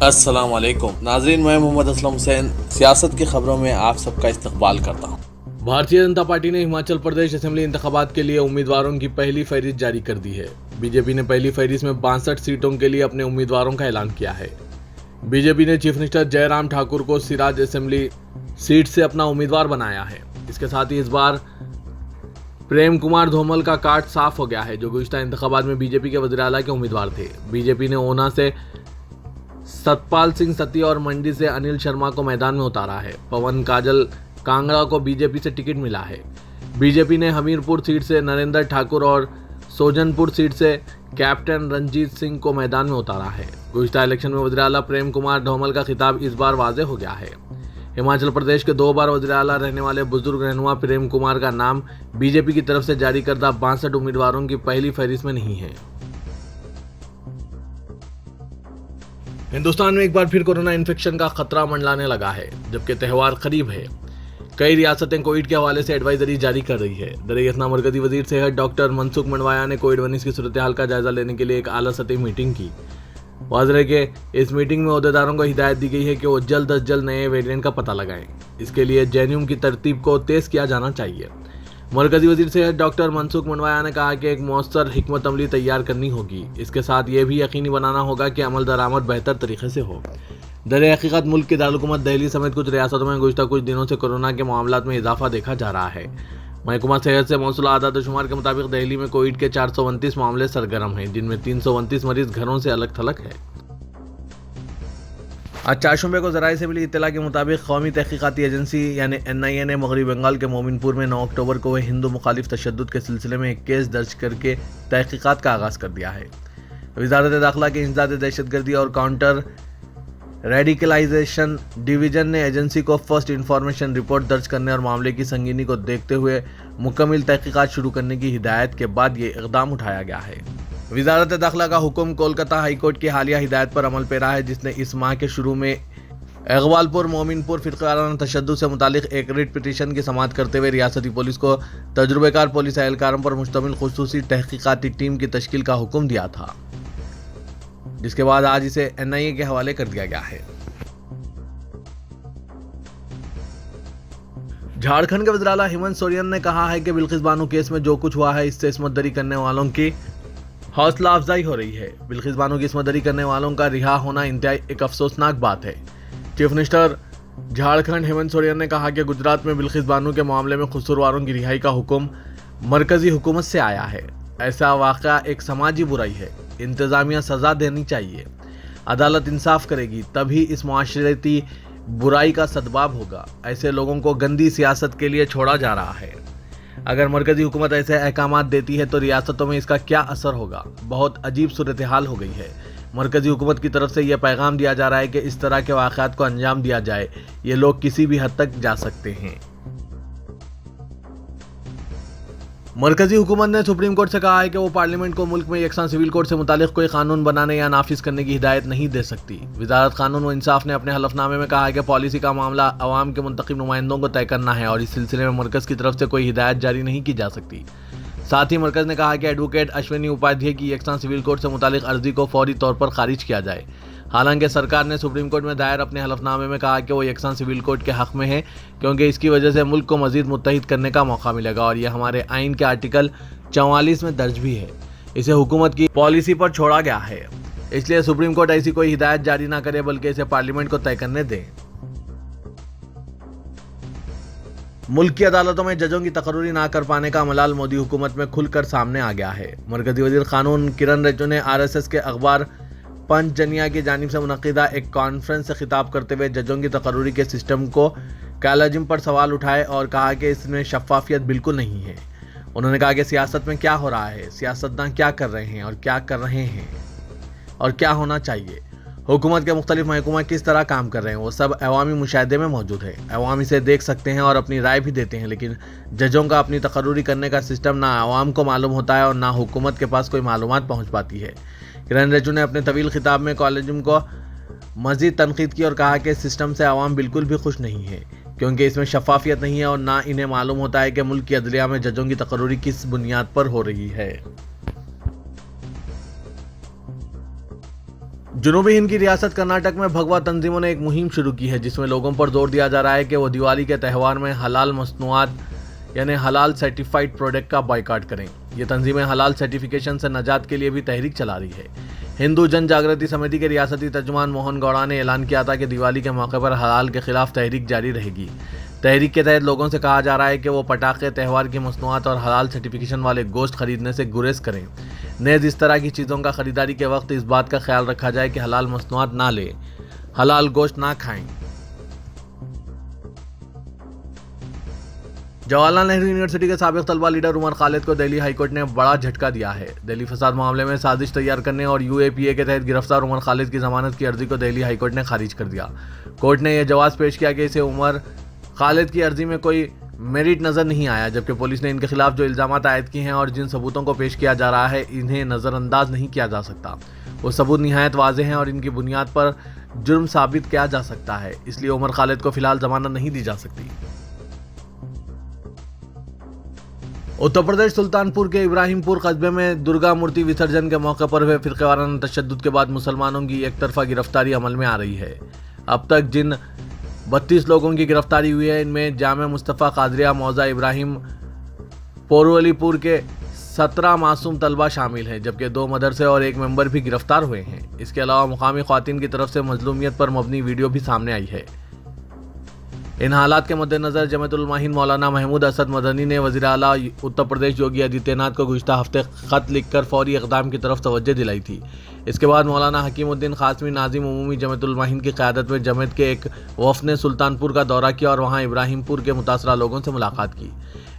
अस्सलाम वालेकुम नाजरीन, मैं मोहम्मद असलम हुसैन सियासत की खबरों में आप सबका इस्तकबाल करता हूँ। भारतीय जनता पार्टी ने हिमाचल प्रदेश असेंबली इंतखाबात के लिए उम्मीदवारों की पहली फहरिस्त जारी कर दी है। बीजेपी ने पहली फहरिस्त में 62 सीटों के लिए अपने उम्मीदवारों का ऐलान किया है। बीजेपी ने चीफ मिनिस्टर जयराम ठाकुर को सिराज असेंबली सीट से अपना उम्मीदवार बनाया है। इसके साथ ही इस बार प्रेम कुमार धूमल का कार्ड साफ हो गया है, जो गुज़िश्ता इंतखाबात में बीजेपी के वज़ीर आला के उम्मीदवार थे। बीजेपी ने ऊना से सतपाल सिंह सती और मंडी से अनिल शर्मा को मैदान में उतारा है। पवन काजल कांगड़ा को बीजेपी से टिकट मिला है। बीजेपी ने हमीरपुर सीट से नरेंद्र ठाकुर और सोजनपुर सीट से कैप्टन रंजीत सिंह को मैदान में उतारा है। गुज़िश्ता इलेक्शन में वज़ीर आला प्रेम कुमार धूमल का खिताब इस बार वाज़ेह हो गया है। हिमाचल प्रदेश के 2 बार वज़ीर आला रहने वाले बुजुर्ग रहनुमा प्रेम कुमार का नाम बीजेपी की तरफ से जारी करदा 62 उम्मीदवारों की पहली फहरिस्त में नहीं है। हिंदुस्तान में एक बार फिर कोरोना इन्फेक्शन का खतरा मंडलाने लगा है, जबकि त्यौहार करीब है। कई रियासतें कोविड के हवाले से एडवाइजरी जारी कर रही है। दरअसल मरकजी वजीर सेहत डॉक्टर मनसुख मंडवाया ने कोविड-19 की सूरत हाल का जायजा लेने के लिए एक आला सतही मीटिंग की। वाज़ेह है कि इस मीटिंग में ओहदेदारों को हिदायत दी गई है कि वो जल्द अज जल्द नए वेरिएंट का पता लगाएं। इसके लिए जेएनयू की तरतीब को तेज किया जाना चाहिए। मरकजी वजीर सेहत डॉक्टर मनसुख मंडवाया ने कहा कि एक मौसर हिकमत अमली तैयार करनी होगी। इसके साथ ये भी यकीनी बनाना होगा कि अमल दरामद बेहतर तरीके से हो। दरअसल मुल्क की दारुलहुकूमत दिल्ली समेत कुछ रियासतों में गुज़िश्ता कुछ दिनों से कोरोना के मामलात में इजाफा देखा जा रहा है। महकमा सेहत से मौसूल आदाद शुमार के मुताबिक दिल्ली में कोविड के 429 मामले सरगर्म हैं, जिनमें 329 मरीज घरों से अलग थलग है। आज चारशंबे को ज़राए से मिली इत्तला के मुताबिक कौमी तहकीकाती एजेंसी यानी NIA ने मगरबी बंगाल के मोमिनपुर में 9 अक्टूबर को हिंदू मुखालिफ तशद्दुद के सिलसिले में एक केस दर्ज करके तहकीकात का आगाज़ कर दिया है। वज़ारत दाखिला के इंसदाद दहशतगर्दी और काउंटर रेडिकलाइजेशन डिवीज़न ने एजेंसी को फर्स्ट इंफॉर्मेशन रिपोर्ट दर्ज करने और मामले की संगीनी को देखते हुए मुकम्मल तहकीकात शुरू करने की हिदायत के बाद ये इक़दाम उठाया गया है। वज़ारत दाखिला का हुक्म कोलकाता हाई कोर्ट की हालिया हिदायत पर अमल पेरा है, जिसने इस माह के शुरू में इकबालपुर मोमिनपुर फ़िरक़ावाराना तशद्दुद से मुतालिक एक रिट पिटीशन की समाअत करते हुए रियासती पुलिस को तजुर्बेकार पुलिस एहलकारों पर मुश्तमिल खुसूसी तहकीकाती टीम की तश्कील का हुक्म दिया था, जिसके बाद आज इसे NIA के हवाले कर दिया गया है। झारखंड के वज़ीर आला हेमंत सोरेन ने कहा है कि बिल्किस बानो केस में जो कुछ हुआ है, इससे इस्मत दरी करने वालों की हौसला अफजाई हो रही है। बिल्किस बानो की इस्मत दरी करने वालों का रिहा होना इंतहाई एक अफसोसनाक बात है। चीफ मिनिस्टर झारखंड हेमंत सोरेन ने कहा कि गुजरात में बिल्किस बानो के मामले में कसूरवारों की रिहाई का हुक्म मरकजी हुकूमत से आया है। ऐसा वाक़या एक समाजी बुराई है। इंतज़ामिया सज़ा देनी चाहिए। अदालत इंसाफ करेगी, तभी इस मुआशरती बुराई का सदबाब होगा। ऐसे लोगों को गंदी सियासत के लिए छोड़ा जा रहा है। अगर मरकजी हुकूमत ऐसे अहकामात देती है तो रियासतों में इसका क्या असर होगा। बहुत अजीब सूरत हाल हो गई है। मरकजी हुकूमत की तरफ से यह पैगाम दिया जा रहा है कि इस तरह के वाक़यात को अंजाम दिया जाए। ये लोग किसी भी हद तक जा सकते हैं। मरकजी हुकूमत ने सुप्रीम कोर्ट से कहा है कि वो पार्लियामेंट को मुल्क में यकसा सिविल कोड से मुतालिक कोई कानून बनाने या नाफिज करने की हिदायत नहीं दे सकती। वज़ारत कानून व इंसाफ ने अपने हलफनामे में कहा है कि पॉलिसी का मामला अवाम के मुंतखब नुमाइंदों को तय करना है और इस सिलसिले में मरकज़ की तरफ से कोई हिदायत जारी नहीं की जा सकती। साथ ही मरकज़ ने कहा कि एडवोकेट अश्विनी उपाध्याय की यकसा सिविल कोड से मुतालिक अर्जी को फौरी तौर पर खारिज किया जाए। हालांकि सरकार ने सुप्रीम कोर्ट में दायर अपने हलफनामे में कहा कि वो यकसा सिविल कोड के हक़ में है, क्योंकि इसकी वजह से मुल्क को मज़ीद मुत्तहिद करने का मौका मिलेगा और यह हमारे आइन के आर्टिकल 44 में दर्ज भी है। इसे हुकूमत की पॉलिसी पर छोड़ा गया है, इसलिए सुप्रीम कोर्ट ऐसी कोई हिदायत जारी ना करे, बल्कि इसे पार्लियामेंट को तय करने दें। मुल्क की अदालतों में जजों की तकर्रुरी ना कर पाने का मलाल मोदी हुकूमत में खुलकर सामने आ गया है। मरकजी वजीर कानून किरण रिजिजू ने RSS के अखबार पंचजनिया की जानिब से मुनक़िदा एक कॉन्फ्रेंस से खिताब करते हुए जजों की तकर्रुरी के सिस्टम को कालाजिम पर सवाल उठाए और कहा कि इसमें शफ़ाफियत बिल्कुल नहीं है। उन्होंने कहा कि सियासत में क्या हो रहा है, सियासतदान क्या कर रहे हैं और क्या कर रहे हैं और क्या होना चाहिए, हुकूमत के मुख्तलिफ महकमा किस तरह काम कर रहे हैं, वो सब अवामी मुशाहिदे में मौजूद है। अवाम इसे देख सकते हैं और अपनी राय भी देते हैं, लेकिन जजों का अपनी तकर्रुरी करने का सिस्टम ना अवाम को मालूम होता है और ना हुकूमत के पास कोई मालूमात पहुँच पाती है। किरण रिजिजू ने अपने तवील खिताब में कॉलेजियम को मज़ीद तनकीद की और कहा कि सिस्टम से अवाम बिल्कुल भी खुश नहीं है, क्योंकि इसमें शफाफियत नहीं है और ना इन्हें मालूम होता है कि मुल्क की अदलिया में जजों की तकर्रुरी किस बुनियाद पर हो रही है। जनूबी हिंद की रियासत कर्नाटक में भगवा तंजीमों ने एक मुहिम शुरू की है जिसमें लोगों पर जोर दिया जा रहा है कि वो दिवाली के त्यौहार में हलाल मसनूआत यानी हलाल सर्टिफाइड प्रोडक्ट का बायकॉट करें। ये तंजीमें हलाल सर्टिफिकेशन से नजात के लिए भी तहरीक चला रही है। हिंदू जन जागृति समिति के रियासती तर्जुमान मोहन गौड़ा ने ऐलान किया था कि दिवाली के मौके पर हलाल के खिलाफ तहरीक जारी रहेगी। तहरीक के तहत लोगों से कहा जा रहा है कि वो पटाखे, त्यौहार की मसनूआत और हलाल सर्टिफिकेशन वाले गोश्त खरीदने से गुरेज करें। नेज़ इस तरह की चीज़ों का खरीदारी के वक्त इस बात का ख्याल रखा जाए कि हलाल मसनूआत ना लें, हलाल गोश्त ना खाएं। जवाहरलाल नेहरू यूनिवर्सिटी के साबिक तलबा लीडर उमर खालिद को दिल्ली हाईकोर्ट ने बड़ा झटका दिया है। दिल्ली फसाद मामले में साजिश तैयार करने और यूएपीए के तहत गिरफ्तार उमर खालिद की जमानत की अर्जी को दिल्ली हाईकोर्ट ने खारिज कर दिया। कोर्ट ने यह जवाब पेश किया कि इसे उमर खालिद की अर्जी में कोई मेरिट नजर नहीं आया, जबकि पुलिस ने इनके खिलाफ जो इल्जामात आयद किए हैं और जिन सबूतों को पेश किया जा रहा है इन्हें नज़रअंदाज नहीं किया जा सकता। वो सबूत निहायत वाज़ेह हैं और इनकी बुनियाद पर जुर्म साबित किया जा सकता है, इसलिए उमर खालिद को फिलहाल जमानत नहीं दी जा सकती। उत्तर प्रदेश सुल्तानपुर के इब्राहिमपुर कस्बे में दुर्गा मूर्ति विसर्जन के मौके पर हुए फिरक़ेवाराना तशद्दुद के बाद मुसलमानों की एक तरफा गिरफ्तारी अमल में आ रही है। अब तक जिन 32 लोगों की गिरफ्तारी हुई है इनमें जामे मुस्तफ़ा कादरिया मौज़ा इब्राहिम पोरवलीपुर के 17 मासूम तलबा शामिल हैं, जबकि 2 मदरसे और 1 मेंबर भी गिरफ्तार हुए हैं। इसके अलावा मुकामी ख़वातीन की तरफ से मजलूमियत पर मबनी वीडियो भी सामने आई है। इन हालात के मद्देनज़र जमाअतुल उलमा हिंद मौलाना महमूद असद मदनी ने वज़ीर आला उत्तर प्रदेश योगी आदित्यनाथ को गुज़िश्ता हफ्ते ख़त लिखकर फौरी इक़दाम की तरफ तवज्जो दिलाई थी। इसके बाद मौलाना हकीमुद्दीन क़ासिमी नाज़िम उमूमी जमाअतुल उलमा हिंद की क़यादत में जमात के एक वफ़द ने सुल्तानपुर का दौरा किया और वहाँ इब्राहिमपुर के मुतासरा लोगों से मुलाकात की।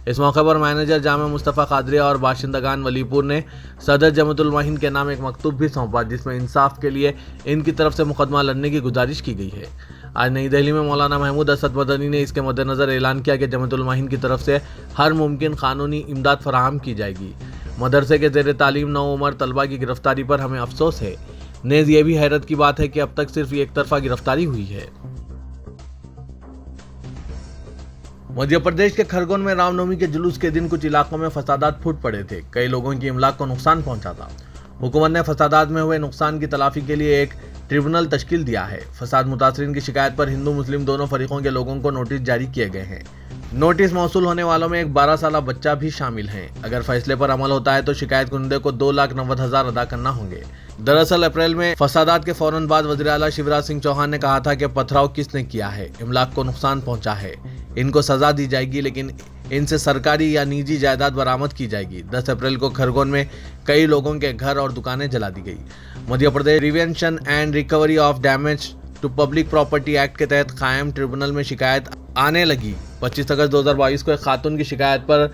इस मौके पर मैनेजर जामे मुस्तफ़ा कादरिया और बाशिंदगान वलीपुर ने सदर जमाअतुल उलमा हिंद के नाम एक मकतूब भी सौंपा जिसमें इंसाफ के लिए इनकी तरफ से मुकदमा लड़ने की गुजारिश की गई है। आज नई दिल्ली में मौलाना महमूद असद मदनी ने इसके मद्देनज़र ऐलान किया कि जमाअतुल उलमा हिंद की तरफ से हर मुमकिन कानूनी इमदाद फराहम की जाएगी। मदरसे के ज़ेर तालीम 9 उम्र तलबा की गिरफ्तारी पर हमें अफसोस है। नेज़ ये भी हैरत की बात है कि अब तक सिर्फ एक तरफा गिरफ्तारी हुई है। मध्य प्रदेश के खरगोन में रामनवमी के जुलूस के दिन कुछ इलाकों में फसादात फूट पड़े थे। कई लोगों की इमलाक को नुकसान पहुंचा था। हुकूमत ने फसादात में हुए नुकसान की तलाफी के लिए एक ट्रिब्यूनल तश्कील दिया है। फसाद मुतासरीन की शिकायत पर हिंदू मुस्लिम दोनों फरीकों के लोगों को नोटिस जारी किए गए हैं। नोटिस मौसूल होने वालों में एक 12 साल बच्चा भी शामिल है। अगर फैसले पर अमल होता है तो शिकायत कुंदे को 2,90,000 अदा करना होंगे। दरअसल अप्रैल में फसादात के फौरन बाद वज़ीर आला शिवराज सिंह चौहान ने कहा था कि पथराव किसने किया है, इमलाक को नुकसान पहुंचा है, इनको सजा दी जाएगी लेकिन इनसे सरकारी या निजी जायदाद बरामद की जाएगी। 10 अप्रैल को खरगोन में कई लोगों के घर और दुकानें जला दी गई। Madhya Pradesh prevention and recovery of damage to public property act के तहत कायम ट्रिब्यूनल में शिकायत आने लगी। 25 अगस्त 2022 को एक खातून की शिकायत पर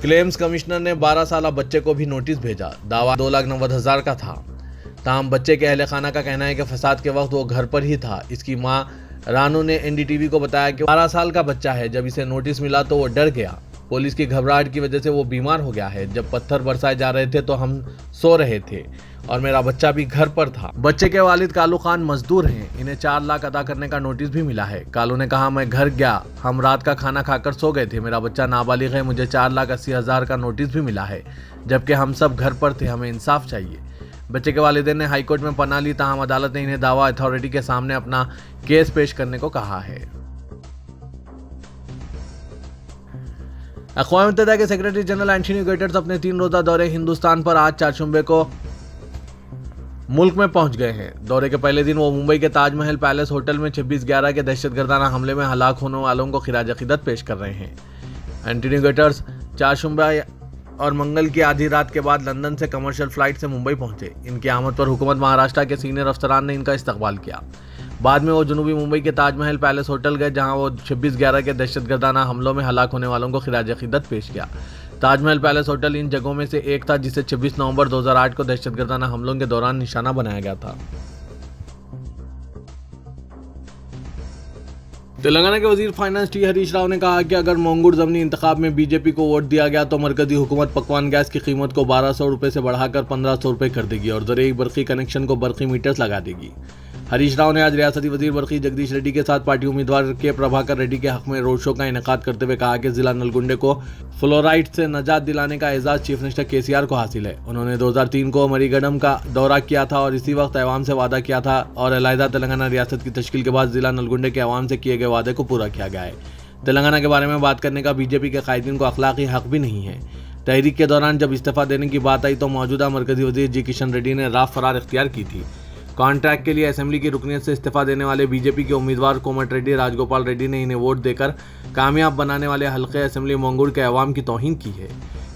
क्लेम्स कमिश्नर ने 12 साल बच्चे को भी नोटिस भेजा। दावा 2,90,000 का था। ताहम बच्चे के अहले खाना का कहना है कि फसाद के वक्त वो घर पर ही था। इसकी मां रानू ने एनडीटीवी को बताया कि 12 साल का बच्चा है। जब इसे नोटिस मिला तो वो डर गया। पुलिस की घबराहट की वजह से वो बीमार हो गया है। जब पत्थर बरसाए जा रहे थे तो हम सो रहे थे और मेरा बच्चा भी घर पर था। बच्चे के वालिद कालू खान मजदूर हैं। इन्हें 4 लाख अदा करने का नोटिस भी मिला है। कालू ने कहा, मैं घर गया, हम रात का खाना खाकर सो गए थे, मेरा बच्चा नाबालिग है, मुझे 4,80,000 का नोटिस भी मिला है, जबकि हम सब घर पर थे, हमें इंसाफ चाहिए। बच्चे के वालिदैन ने हाईकोर्ट में पनाह ली, ताहम अदालत ने इन्हें दावा अथॉरिटी के सामने अपना केस पेश करने को कहा है। अक़वाम मुत्तहिदा के सेक्रेटरी जनरल एंटोनियो गुटेरेस अपने 3 रोज़ा दौरे हिंदुस्तान पर आज 4 शुंबे को मुल्क में पहुंच गए हैं। दौरे के पहले दिन वो मुंबई के ताजमहल पैलेस होटल में 26/11 के दहशतगर्दाना हमले में हलाक होने वालों को खिराज अक़ीदत पेश कर रहे हैं। एंटोनियो गुटेरेस 4 शुंबे और मंगल की आधी रात के बाद लंदन से कमर्शियल फ्लाइट से मुंबई पहुंचे। इनकी आमद पर हुकूमत महाराष्ट्र के सीनियर अफसरान ने इनका इस्तकबाल किया। बाद में वो जनूबी मुंबई के ताजमहल पैलेस होटल गए, जहां वो 26/11 के दहशतगर्दाना हमलों में हलाक होने वालों को खिराज अक़ीदत पेश किया। ताजमहल पैलेस होटल इन जगहों में से एक था जिसे 26 नवंबर 2008 को दहशतगर्दाना हमलों के दौरान निशाना बनाया गया था। तेलंगाना के वजीर फाइनेंस टी हरीश राव ने कहा कि अगर मोंगुर ज़मीनी इंतखाब में बीजेपी को वोट दिया गया तो मरकजी हुकूमत पकवान गैस की कीमत को 1,200 रुपये से बढ़ाकर 1,500 रुपये कर देगी और ज़रिए बरक़ी कनेक्शन को बरक़ी मीटर्स लगा देगी। हरीश राव ने आज रियासती वजीर बरकी जगदीश रेड्डी के साथ पार्टी उम्मीदवार के प्रभाकर रेड्डी के हक में रोड शो का इनेकाद करते हुए कहा कि जिला नलगुंडे को फ्लोराइड से निजात दिलाने का एजाज चीफ मिनिस्टर केसीआर को हासिल है। उन्होंने 2003 को मरीगडम का दौरा किया था और इसी वक्त अवाम से वादा किया था और अलहदा तेलंगाना रियासत की तश्कील के बाद जिला नलगुंडे के अवाम से किए गए वादे को पूरा किया गया है। तेलंगाना के बारे में बात करने का बीजेपी के कायदीन को अखलाकी हक भी नहीं है। तहरीक के दौरान जब इस्तीफा देने की बात आई तो मौजूदा मरकजी वजीर जी किशन रेड्डी ने राह फरार इख्तियार की थी। कॉन्ट्रैक्ट के लिए असेंबली की रुकनीत से इस्तीफा देने वाले बीजेपी के उम्मीदवार कोमट रेड्डी राजगोपाल रेड्डी ने इन्हें वोट देकर कामयाब बनाने वाले हल्के असेंबली मंगूर के अवाम की तौहीन की है।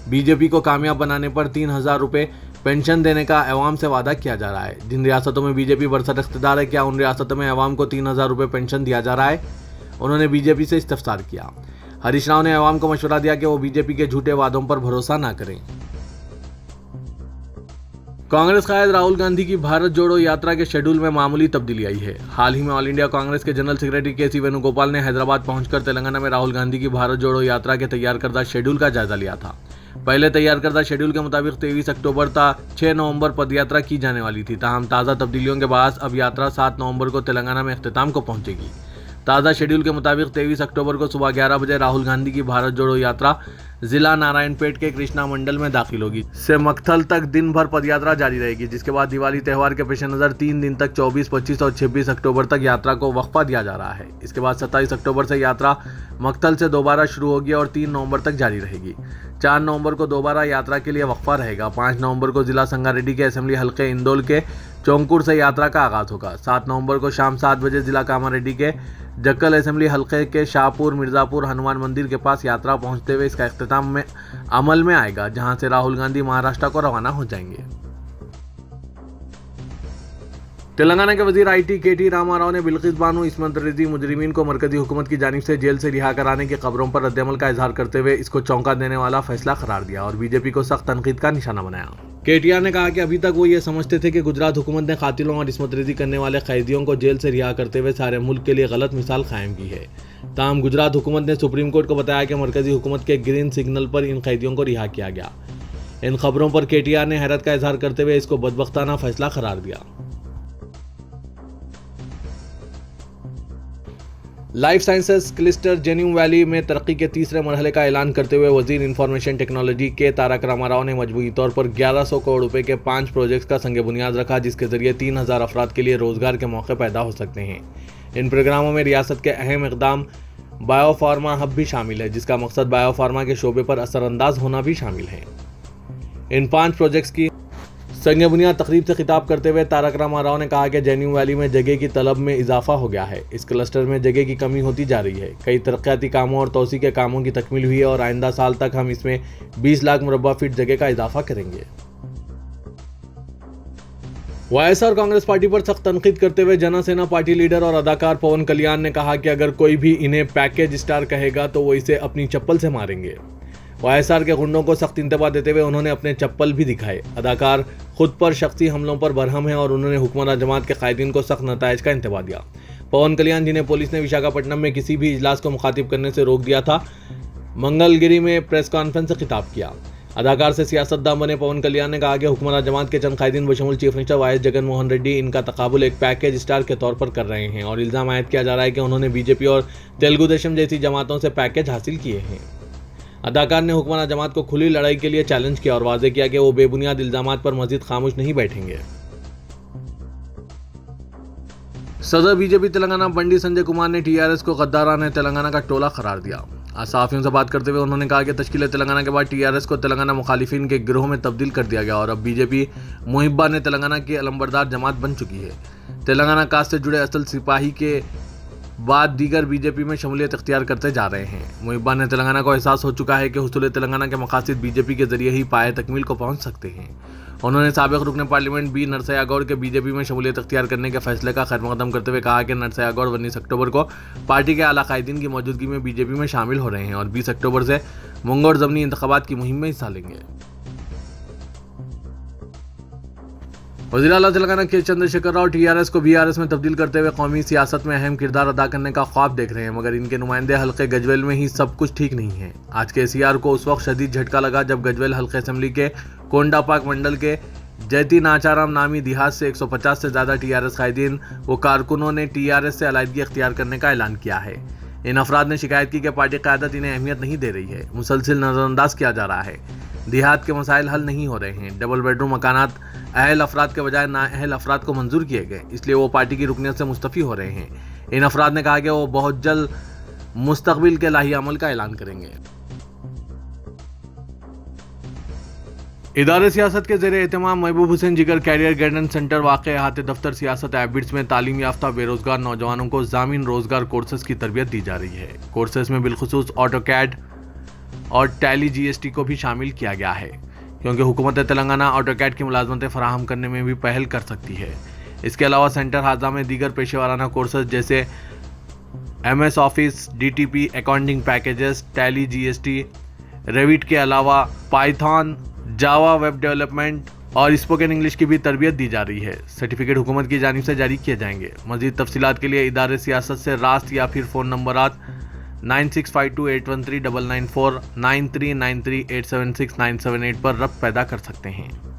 बीजेपी को कामयाब बनाने पर 3,000 रुपये पेंशन देने का अवाम से वादा किया जा रहा है। जिन रियासतों में बीजेपी बरसत इख्तिदार है, क्या उन रियासतों में अवाम को 3,000 रुपये पेंशन दिया जा रहा है? उन्होंने बीजेपी से इस्तफसार किया। हरीश राव ने अवाम को मशवरा दिया कि वो बीजेपी के झूठे वादों पर भरोसा न करें। कांग्रेस कायद राहुल गांधी की भारत जोड़ो यात्रा के शेड्यूल में मामूली तब्दीली आई है। हाल ही में ऑल इंडिया कांग्रेस के जनरल सेक्रेटरी के.सी. वेणुगोपाल ने हैदराबाद पहुंचकर तेलंगाना में राहुल गांधी की भारत जोड़ो यात्रा के तैयार करदा शेड्यूल का जायजा लिया था। पहले तैयार करदा शेड्यूल के मुताबिक 23 अक्टूबर था 6 नवंबर पदयात्रा की जाने वाली थी। ताहम ताज़ा तब्दीलियों के बाद अब यात्रा 7 नवंबर को तेलंगाना में अख्तिताम को पहुंचेगी। ताज़ा शेड्यूल के मुताबिक 23 अक्टूबर को सुबह 11 बजे राहुल गांधी की भारत जोड़ो यात्रा जिला नारायणपेट के कृष्णा मंडल में दाखिल होगी। से मक्थल तक दिन भर पदयात्रा जारी रहेगी, जिसके बाद दिवाली त्यौहार के पेश नज़र 3 दिन तक 24, 25 और 26 अक्टूबर तक यात्रा को वक्फा दिया जा रहा है। इसके बाद 27 अक्टूबर से यात्रा मक्थल से दोबारा शुरू होगी और 3 नवंबर तक जारी रहेगी। 4 नवंबर को दोबारा यात्रा के लिए वक्फा रहेगा। 5 नवंबर को जिला संगारेड्डी के असेंबली हल्के इंदौल के चौंकुर से यात्रा का आगाज होगा। 7 नवंबर को शाम 7 बजे जिला कामारेड्डी के जक्कल असेंबली हल्के के शाहपुर मिर्जापुर हनुमान मंदिर के पास यात्रा पहुंचते हुए इसका इख्तिताम में अमल में आएगा, जहां से राहुल गांधी महाराष्ट्र को रवाना हो जाएंगे। तेलंगाना के वजीर आईटी के.टी. रामाराव ने बिल्किस बानो इस्मत रेड्डी मुजरिमीन को मरकजी हुकूमत की जानिब से जेल से रिहा कराने की खबरों पर रद्दअमल का इजहार करते हुए इसको चौंका देने वाला फैसला करार दिया और बीजेपी को सख्त तनकीद का निशाना बनाया। केटीआर ने कहा कि अभी तक वो ये समझते थे कि गुजरात हुकूमत ने कातिलों और इस्मत रेड्डी करने वाले कैदियों को जेल से रिहा करते हुए सारे मुल्क के लिए गलत मिसाल कायम की है। ताहम गुजरात हुकूमत ने सुप्रीम कोर्ट को बताया कि मरकजी हुकूमत के ग्रीन सिग्नल पर इन कैदियों को रिहा किया गया। इन खबरों पर केटीआर ने हैरत का इजहार करते हुए इसको बदबख्ताना फैसला करार दिया। लाइफ साइंसेस क्लस्टर जेन्यू वैली में तरक्की के तीसरे मरहले का ऐलान करते हुए वजीर इंफॉर्मेशन टेक्नोलॉजी के तारक रामाराव ने मजमूई तौर पर 1100 करोड़ रुपए के 5 प्रोजेक्ट्स का संग बुनियाद रखा, जिसके जरिए 3,000 अफराद के लिए रोजगार के मौके पैदा हो सकते हैं। इन प्रोग्रामों में रियासत के अहम इकदाम बायोफार्मा हब भी शामिल है, जिसका मकसद बायोफार्मा के शोबे पर असरअंदाज होना भी शामिल है। इन 5 प्रोजेक्ट्स की संग बुनियाद तकरीब से खिताब करते हुए तारक रामाराव ने कहा कि जेन्यू वैली में जगह की तलब में इजाफा हो गया है। इस क्लस्टर में जगह की कमी होती जा रही है। कई तरक्याती कामों और तोसी के कामों की तकमील हुई है और आइंदा साल तक हम इसमें 20 लाख मुरब्बा फीट जगह का इजाफा करेंगे। वाईएसआर कांग्रेस पार्टी पर सख्त तनकीद करते हुए जना सेना पार्टी लीडर और अदाकार पवन कल्याण ने कहा कि अगर कोई भी इन्हें पैकेज स्टार कहेगा तो वो इसे अपनी चप्पल से मारेंगे। वाईएसआर के गुंडों को सख्त इंतबा देते हुए उन्होंने अपने चप्पल भी दिखाए। अदाकार खुद पर शख्सी हमलों पर बरहम है और उन्होंने हुक्मरान जमात के कायदीन को सख्त नताइज का इंतबा दिया। पवन कल्याण, जिन्हें पुलिस ने विशाखापट्टनम में किसी भी इजलास को मुखातिब करने से रोक दिया था, मंगलगिरी में प्रेस कॉन्फ्रेंस से खिताब किया। अदाकार से सियासतदान बने पवन कल्याण ने कहा कि हुक्मरान जमात के चंद कायदीन बशमूल chief minister Y S Jaganmohan Reddy इनका तकाबुल एक पैकेज स्टार के तौर पर कर रहे हैं और इल्ज़ाम आयद किया जा रहा है कि उन्होंने बीजेपी और तेलुगु देशम जैसी जमातों से पैकेज हासिल किए हैं। अदाकार ने हुक्मरान जमात को खुली लड़ाई के लिए चैलेंज किया और वाजे किया कि वो बेबुनियाद इल्जामात पर मजीद खामोश नहीं बैठेंगे। सदर बीजेपी तेलंगाना बंडी संजय कुमार ने टीआरएस को गद्दाराना तेलंगाना का टोला करार दिया। आज सहाफियों से बात करते हुए उन्होंने कहा कि तश्कील तेलंगाना के बाद टीआरएस को तेलंगाना मुखालिफिन के गिरोह में तब्दील कर दिया गया और अब बीजेपी मुहिब्बा ने तेलंगाना की अलंबरदार जमात बन चुकी है। तेलंगाना कास्ट से जुड़े असल सिपाही के बाद दीगर बीजेपी में शमूलियत इख्तियार करते जा रहे हैं। मुहिब्बा ने तेलंगाना को एहसास हो चुका है कि हुसूल तेलंगाना के मकासद बीजेपी के जरिए ही पाए तकमील को पहुंच सकते हैं। उन्होंने साबिक रुकन पार्लियामेंट बी नरसैया गौड़ के बीजेपी में शमूलियत इख्तियार करने के फैसले का खैरमकदम करते हुए कहा कि नरसैया गौड़ 19 अक्टूबर को पार्टी के आला कायदीन की मौजूदगी में बीजेपी में शामिल हो रहे हैं और 20 अक्टूबर से मंगोर ज़मीनी इंतखाबात की मुहिम में हिस्सा लेंगे। वज़ीर आला तेलंगाना के चंद्रशेखर राव टीआरएस को बीआरएस में तब्दील करते हुए कौमी सियासत में अहम किरदार अदा करने का ख्वाब देख रहे हैं, मगर इनके नुमाइंदे हल्के गजवेल में ही सब कुछ ठीक नहीं है। आज के केसीआर को उस वक्त शदीद झटका लगा जब गजवेल हल्के असेंबली के कोंडापाक मंडल के जैतीन आचाराम नामी देहात से 150 से ज्यादा टीआरएस कायदीन व कारकुनों ने टीआरएस से अलहदगी अख्तियार करने का ऐलान किया है। इन अफराद ने शिकायत की कि पार्टी क़यादत इन्हें अहमियत नहीं दे रही है, मुसलसिल नज़रअंदाज किया जा रहा है, देहात के मसाइल हल नहीं हो रहे हैं। डबल बेडरूम मकानात अहल अफराद के बजाय नाअहल अफराद को मंजूर किए गए, इसलिए वो पार्टी की रुकनियत से मुस्तफ़ी हो रहे हैं। इन अफराद ने कहा कि वो बहुत जल्द मुस्तकबिल के लाही अमल का ऐलान करेंगे। इदारे सियासत के ज़ेरे एहतमाम महबूब हुसैन जिगर कैरियर गाइडेंस सेंटर वाक़ अहाते दफ्तर सियासत एबिट्स में तालीम याफ्ता बेरोजगार नौजवानों को ज़ामिन रोजगार कोर्सेज की तरबियत दी जा रही है। कोर्सेज में बिलखुसूस ऑटोकैड और टैली जीएसटी को भी शामिल किया गया है, क्योंकि हुकूमत तेलंगाना ऑटोकैड की मुलाजमतें फराहम करने में भी पहल कर सकती है। इसके अलावा सेंटर हाजा में दीगर पेशेवाराना कोर्सेज जैसे MS office, DTP, accounting packages, tally GST, Revit के अलावा पाइथन, जावा वेब डेवलपमेंट और स्पोकन इंग्लिश की भी तरबियत दी जा रही है। सर्टिफिकेट हुकूमत की जानिब से जारी किए जाएंगे। मज़ीद तफसीलात के लिए इदारे सियासत से रास्त या फिर फ़ोन नंबरात 9652813994, 9393876978 पर रब्त पैदा कर सकते हैं।